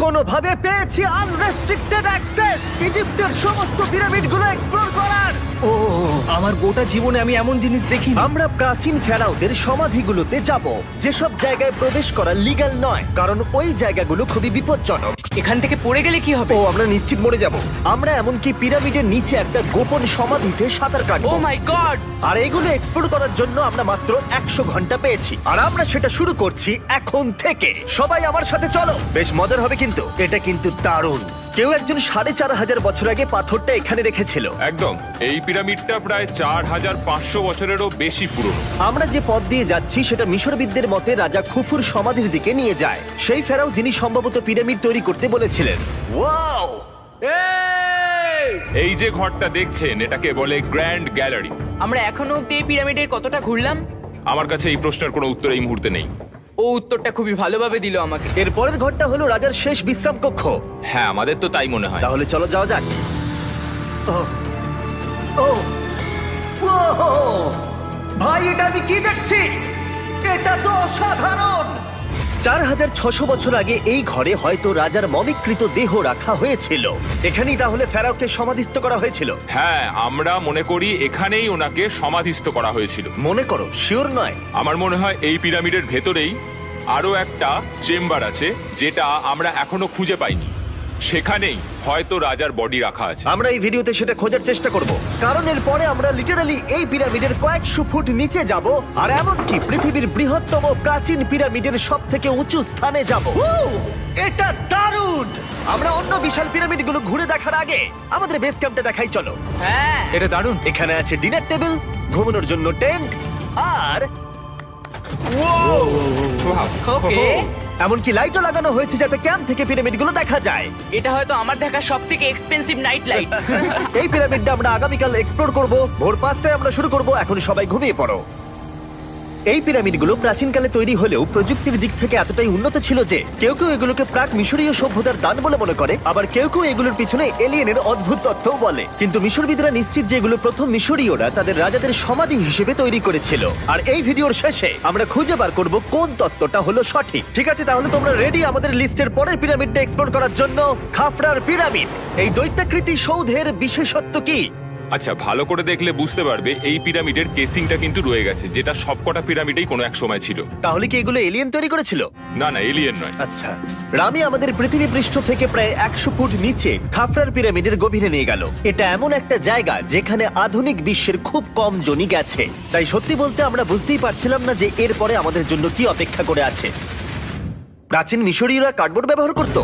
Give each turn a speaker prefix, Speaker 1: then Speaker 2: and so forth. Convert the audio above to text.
Speaker 1: কোনোভাবে পেয়েছি unrestricted access ইজিপ্টের সমস্ত পিরামিডগুলো এক্সপ্লোর করার।
Speaker 2: ও আমার গোটা জীবনে আমি এমন জিনিস দেখিনি।
Speaker 1: আমরা প্রাচীন ফেরাওদের সমাধিগুলোতে যাব, যেসব জায়গায় প্রবেশ করা লিগ্যাল নয়, কারণ ওই জায়গাগুলো খুবই বিপজ্জনক।
Speaker 3: এখান থেকে পড়ে গেলে কি হবে?
Speaker 1: ও আমরা নিশ্চিত মরে যাব। আমরা এমনকি পিরামিডের নিচে একটা গোপন সমাধিতে সাঁতার
Speaker 3: ও
Speaker 1: কাটবো।
Speaker 3: মাই গড!
Speaker 1: আর এগুলো এক্সপ্লোর করার জন্য আমরা মাত্র 100 ঘন্টা পেয়েছি, আর আমরা সেটা শুরু করছি এখন থেকে। সবাই আমার সাথে চলো, বেশ মজার হবে কিন্তু। এটা কিন্তু দারুণ। কেউ একজন 4500 বছর আগে পাথরটা এখানে রেখেছিল।
Speaker 4: একদম, এই পিরামিডটা প্রায় 4500 বছরেরও বেশি পুরনো।
Speaker 1: আমরা যে পথ দিয়ে যাচ্ছি সেটা মিশরবিদদের মতে রাজা খুফুর সমাধির দিকে নিয়ে যায়, সেই ফেরাও যিনি সম্ভবত পিরামিড তৈরি করতে বলেছিলেন। ওয়াও!
Speaker 4: এই যে ঘরটা দেখছেন, এটাকে বলে গ্র্যান্ড গ্যালারি।
Speaker 3: আমরা এখনো অব্দি এই পিরামিডের কতটা ঘুরলাম?
Speaker 4: আমার কাছে এই প্রশ্নের কোনো উত্তর এই মুহূর্তে নেই।
Speaker 3: ও উত্তরটা খুবই ভালোভাবে দিল আমাকে।
Speaker 1: এর পরের ঘরটা হলো রাজার শেষ বিশ্রাম কক্ষ।
Speaker 4: হ্যাঁ, আমাদের তো তাই মনে হয়।
Speaker 1: তাহলে চলো যাওয়া যাক। ও ও ও ভাই, এটা আমি কি দেখছি? এটা তো অসাধারণ। 4600 বছর আগে এই ঘরে হয়তো রাজার মমিকৃত দেহ রাখা হয়েছিল। এখানেই তাহলে ফেরাওকে সমাধিস্থ করা হয়েছিল।
Speaker 4: হ্যাঁ, আমরা মনে করি এখানেই ওনাকে সমাধিস্থ করা হয়েছিল।
Speaker 1: মনে করো, শিওর নয়।
Speaker 4: আমার মনে হয় এই পিরামিডের ভেতরেই আরো একটা চেম্বার আছে, যেটা আমরা এখনো খুঁজে পাইনি। সেখানেই হয়তো রাজার বডি রাখা আছে।
Speaker 1: আমরা এই ভিডিওতে সেটা খোঁজার চেষ্টা করব, কারণ এর পরে আমরা লিটারালি এই পিরামিডের কয়েকশো ফুট নিচে যাব, আর এমনকি পৃথিবীর বৃহত্তম প্রাচীন পিরামিডের সব থেকে উঁচু স্থানে যাব। এটা দারুণ! আমরা অন্য বিশাল পিরামিডগুলো ঘুরে দেখার আগে আমাদের বেস ক্যাম্পটা দেখাই চলো।
Speaker 3: হ্যাঁ,
Speaker 4: এটা দারুণ।
Speaker 1: এখানে আছে ডিনার টেবিল, ঘুমানোর জন্য টেন্ট, আর
Speaker 3: ওকে।
Speaker 1: এমনকি লাইটও লাগানো হয়েছে যাতে ক্যাম্প থেকে পিরামিডগুলো দেখা যায়।
Speaker 3: এটা হয়তো আমার দেখা সবথেকে এক্সপেন্সিভ নাইট লাইট।
Speaker 1: এই পিরামিডটা আমরা আগামীকাল এক্সপ্লোর করব। ভোর 5টায় আমরা শুরু করব। এখন সবাই ঘুমিয়ে পড়ো। এই পিরামিডগুলো প্রাচীনকালে তৈরি হলেও প্রযুক্তির দিক থেকে এতটাই উন্নত ছিল যে কেউ কেউ এগুলোকে প্রাক মিশরীয় সভ্যতার দান বলে মনে করে, আবার কেউ কেউ এগুলোর পিছনে এলিয়েনের অদ্ভুত তথ্যও বলে। কিন্তু মিশরবিদরা নিশ্চিত যে এগুলো প্রথম মিশরীয়রা তাদের রাজাদের সমাধি হিসেবে তৈরি করেছিল। আর এই ভিডিওর শেষে আমরা খুঁজে বার করব কোন তত্ত্বটা হলো সঠিক। ঠিক আছে, তাহলে তোমরা রেডি আমাদের লিস্টের পরের পিরামিডটা এক্সপ্লোর করার জন্য? খাফরার পিরামিড। এই দৈত্যাকৃতি সৌধের বিশেষত্ব কি?
Speaker 4: আচ্ছা, ভালো করে দেখলে বুঝতে পারবে এই পিরামিডের কেসিংটা কিন্তু রয়ে গেছে, যেটা সবকটা পিরামিডেই কোনো এক সময় ছিল।
Speaker 1: তাহলে কি এগুলো এলিয়েন তৈরি করেছিল?
Speaker 4: না না, এলিয়েন নয়।
Speaker 1: আচ্ছা, রামি আমাদের পৃথিবী পৃষ্ঠ থেকে প্রায় 100 ফুট নিচে খাফরার পিরামিডের গভীরে নিয়ে গেল। এটা এমন একটা জায়গা যেখানে আধুনিক বিশ্বের খুব কম জনই গেছে। তাই সত্যি বলতে আমরা বুঝতেই পারছিলাম না যে এরপরে আমাদের জন্য কি অপেক্ষা করে আছে। প্রাচীন মিশরীয়রা কার্ডবোর্ড ব্যবহার করত।